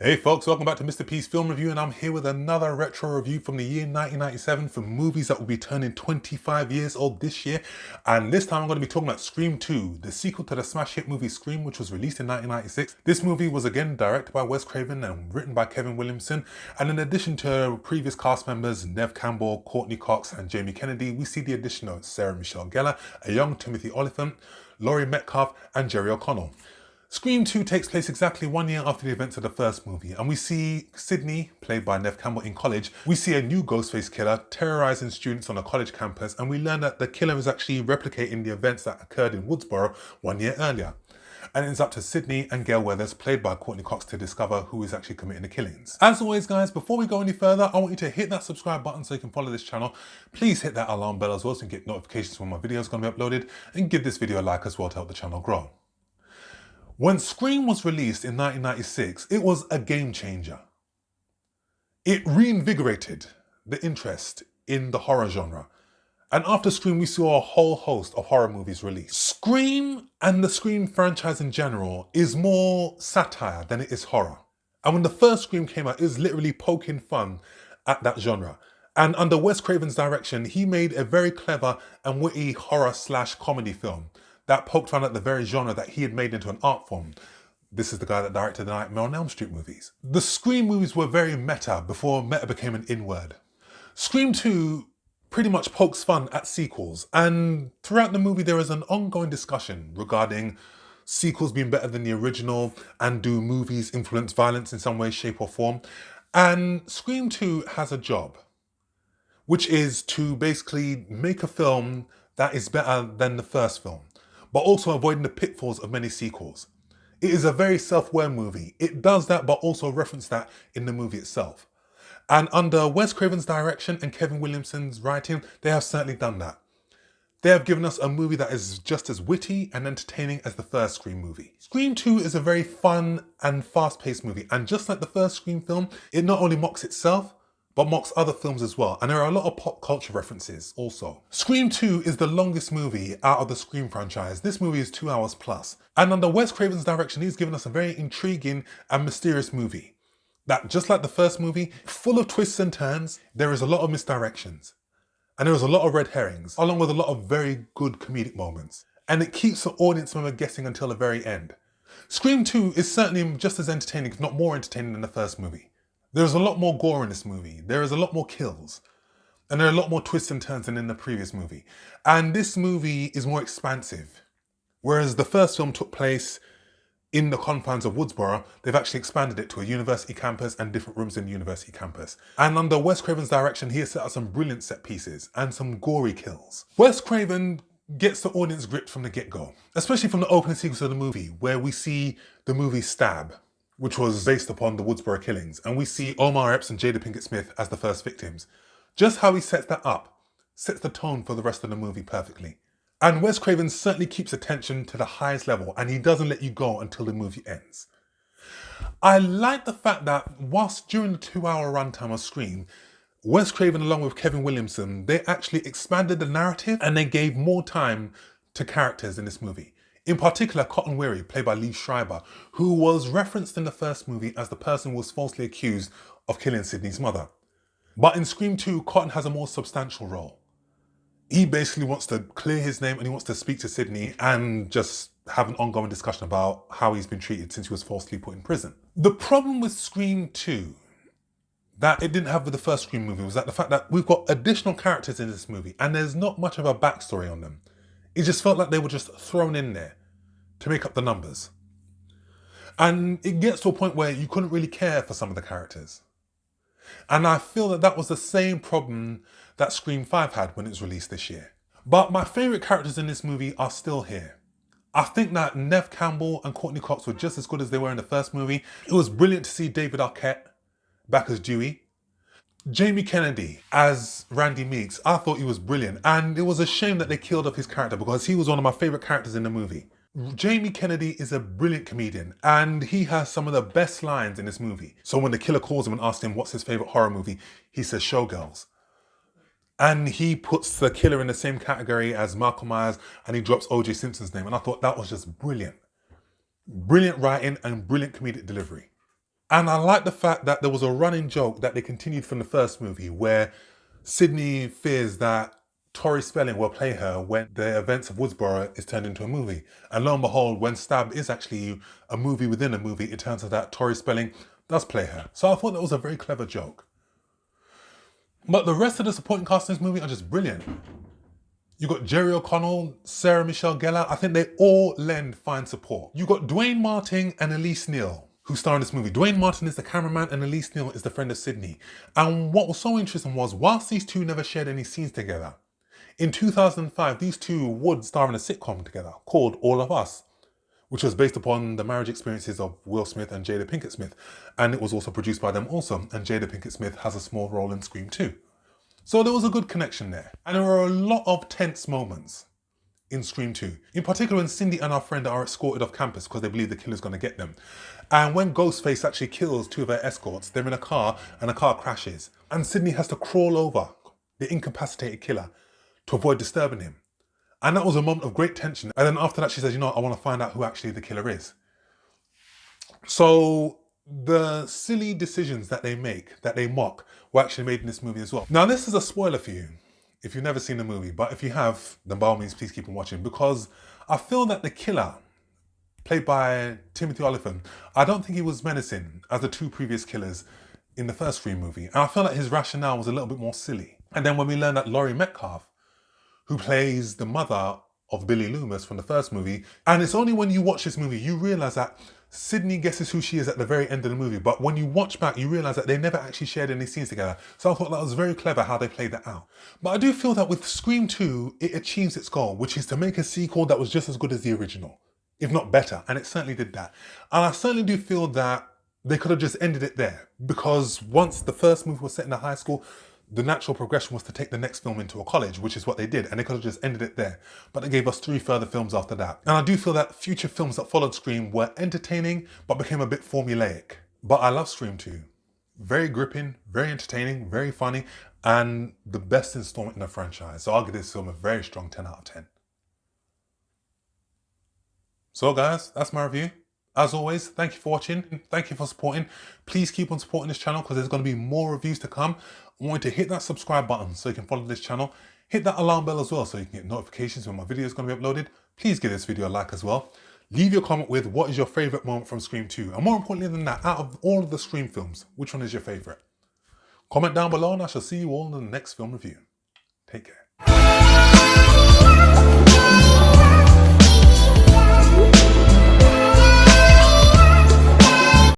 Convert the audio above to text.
Hey folks, welcome back to Mr. P's Film Review, and I'm here with another retro review from the year 1997 for movies that will be turning 25 years old this year. And this time I'm going to be talking about Scream 2, the sequel to the smash hit movie Scream, which was released in 1996. This movie was again directed by Wes Craven and written by Kevin Williamson. And in addition to previous cast members Neve Campbell, Courtney Cox and Jamie Kennedy, we see the addition of Sarah Michelle Gellar, a young Timothy Olyphant, Laurie Metcalf and Jerry O'Connell. Scream 2 takes place exactly 1 year after the events of the first movie, and we see Sydney, played by Neve Campbell, in college. We see a new Ghostface killer terrorizing students on a college campus, and we learn that the killer is actually replicating the events that occurred in Woodsboro 1 year earlier. And it's up to Sydney and Gail Weathers, played by Courtney Cox, to discover who is actually committing the killings. As always guys, before we go any further, I want you to hit that subscribe button so you can follow this channel. Please hit that alarm bell as well so you can get notifications when my videos are going to be uploaded, and give this video a like as well to help the channel grow. When Scream was released in 1996, it was a game changer. It reinvigorated the interest in the horror genre. And after Scream, we saw a whole host of horror movies released. Scream and the Scream franchise in general is more satire than it is horror. And when the first Scream came out, it was literally poking fun at that genre. And under Wes Craven's direction, he made a very clever and witty horror/comedy film that poked fun at the very genre that he had made into an art form. This is the guy that directed the Nightmare on Elm Street movies. The Scream movies were very meta before meta became an in-word. Scream 2 pretty much pokes fun at sequels, and throughout the movie there is an ongoing discussion regarding sequels being better than the original, and do movies influence violence in some way, shape or form. And Scream 2 has a job, which is to basically make a film that is better than the first film, but also avoiding the pitfalls of many sequels. It is a very self-aware movie. It does that, but also reference that in the movie itself. And under Wes Craven's direction and Kevin Williamson's writing, they have certainly done that. They have given us a movie that is just as witty and entertaining as the first Scream movie. Scream 2 is a very fun and fast-paced movie, and just like the first Scream film, it not only mocks itself, but mocks other films as well, and there are a lot of pop culture references also. Scream 2 is the longest movie out of the Scream franchise. This movie is 2 hours plus. And under Wes Craven's direction, he's given us a very intriguing and mysterious movie that, just like the first movie, full of twists and turns, there is a lot of misdirections. And there is a lot of red herrings, along with a lot of very good comedic moments. And it keeps the audience member guessing until the very end. Scream 2 is certainly just as entertaining, if not more entertaining, than the first movie. There's a lot more gore in this movie, there is a lot more kills, and there are a lot more twists and turns than in the previous movie. And this movie is more expansive. Whereas the first film took place in the confines of Woodsboro, they've actually expanded it to a university campus and different rooms in the university campus. And under Wes Craven's direction, he has set up some brilliant set pieces and some gory kills. Wes Craven gets the audience gripped from the get-go, especially from the opening sequence of the movie, where we see the movie Stab, which was based upon the Woodsboro killings, and we see Omar Epps and Jada Pinkett Smith as the first victims. Just how he sets that up sets the tone for the rest of the movie perfectly. And Wes Craven certainly keeps attention to the highest level, and he doesn't let you go until the movie ends. I like the fact that whilst during the 2-hour runtime of Scream, Wes Craven along with Kevin Williamson, they actually expanded the narrative and they gave more time to characters in this movie. In particular, Cotton Weary, played by Lee Schreiber, who was referenced in the first movie as the person who was falsely accused of killing Sydney's mother. But in Scream 2, Cotton has a more substantial role. He basically wants to clear his name and he wants to speak to Sydney and just have an ongoing discussion about how he's been treated since he was falsely put in prison. The problem with Scream 2 that it didn't have with the first Scream movie was that the fact that we've got additional characters in this movie and there's not much of a backstory on them. It just felt like they were just thrown in there to make up the numbers. And it gets to a point where you couldn't really care for some of the characters. And I feel that that was the same problem that Scream 5 had when it was released this year. But my favourite characters in this movie are still here. I think that Neve Campbell and Courtney Cox were just as good as they were in the first movie. It was brilliant to see David Arquette back as Dewey. Jamie Kennedy as Randy Meeks, I thought he was brilliant, and it was a shame that they killed off his character because he was one of my favourite characters in the movie. Jamie Kennedy is a brilliant comedian and he has some of the best lines in this movie. So when the killer calls him and asks him what's his favourite horror movie, he says Showgirls. And he puts the killer in the same category as Michael Myers and he drops O.J. Simpson's name, and I thought that was just brilliant. Brilliant writing and brilliant comedic delivery. And I like the fact that there was a running joke that they continued from the first movie where Sydney fears that Tori Spelling will play her when the events of Woodsboro is turned into a movie. And lo and behold, when Stab is actually a movie within a movie, it turns out that Tori Spelling does play her. So I thought that was a very clever joke. But the rest of the supporting cast in this movie are just brilliant. You got Jerry O'Connell, Sarah Michelle Gellar. I think they all lend fine support. You got Dwayne Martin and Elise Neal, who star in this movie. Dwayne Martin is the cameraman and Elise Neal is the friend of Sydney. And what was so interesting was, whilst these two never shared any scenes together, in 2005, these two would star in a sitcom together called All of Us, which was based upon the marriage experiences of Will Smith and Jada Pinkett Smith. And it was also produced by them also. And Jada Pinkett Smith has a small role in Scream 2. So there was a good connection there. And there were a lot of tense moments in Scream 2. In particular, when Cindy and our friend are escorted off campus because they believe the killer's going to get them. And when Ghostface actually kills two of their escorts, they're in a car and the car crashes. And Sydney has to crawl over the incapacitated killer to avoid disturbing him. And that was a moment of great tension. And then after that, she says, you know, I want to find out who actually the killer is. So the silly decisions that they make, that they mock, were actually made in this movie as well. Now, this is a spoiler for you if you've never seen the movie, but if you have, then by all means, please keep on watching, because I feel that the killer, played by Timothy Olyphant, I don't think he was menacing as the two previous killers in the first Scream movie. And I feel like his rationale was a little bit more silly. And then when we learn that Laurie Metcalf, who plays the mother of Billy Loomis from the first movie, and it's only when you watch this movie, you realize that Sydney guesses who she is at the very end of the movie, but when you watch back, you realize that they never actually shared any scenes together. So I thought that was very clever how they played that out. But I do feel that with Scream 2, it achieves its goal, which is to make a sequel that was just as good as the original, if not better, and it certainly did that. And I certainly do feel that they could have just ended it there, because once the first movie was set in a high school, the natural progression was to take the next film into a college, which is what they did, and they could have just ended it there. But they gave us 3 further films after that. And I do feel that future films that followed Scream were entertaining, but became a bit formulaic. But I love Scream 2. Very gripping, very entertaining, very funny, and the best installment in the franchise. So I'll give this film a very strong 10 out of 10. So guys, that's my review. As always, thank you for watching. Thank you for supporting. Please keep on supporting this channel because there's going to be more reviews to come. I want you to hit that subscribe button so you can follow this channel. Hit that alarm bell as well so you can get notifications when my video is going to be uploaded. Please give this video a like as well. Leave your comment with what is your favourite moment from Scream 2. And more importantly than that, out of all of the Scream films, which one is your favourite? Comment down below and I shall see you all in the next film review. Take care.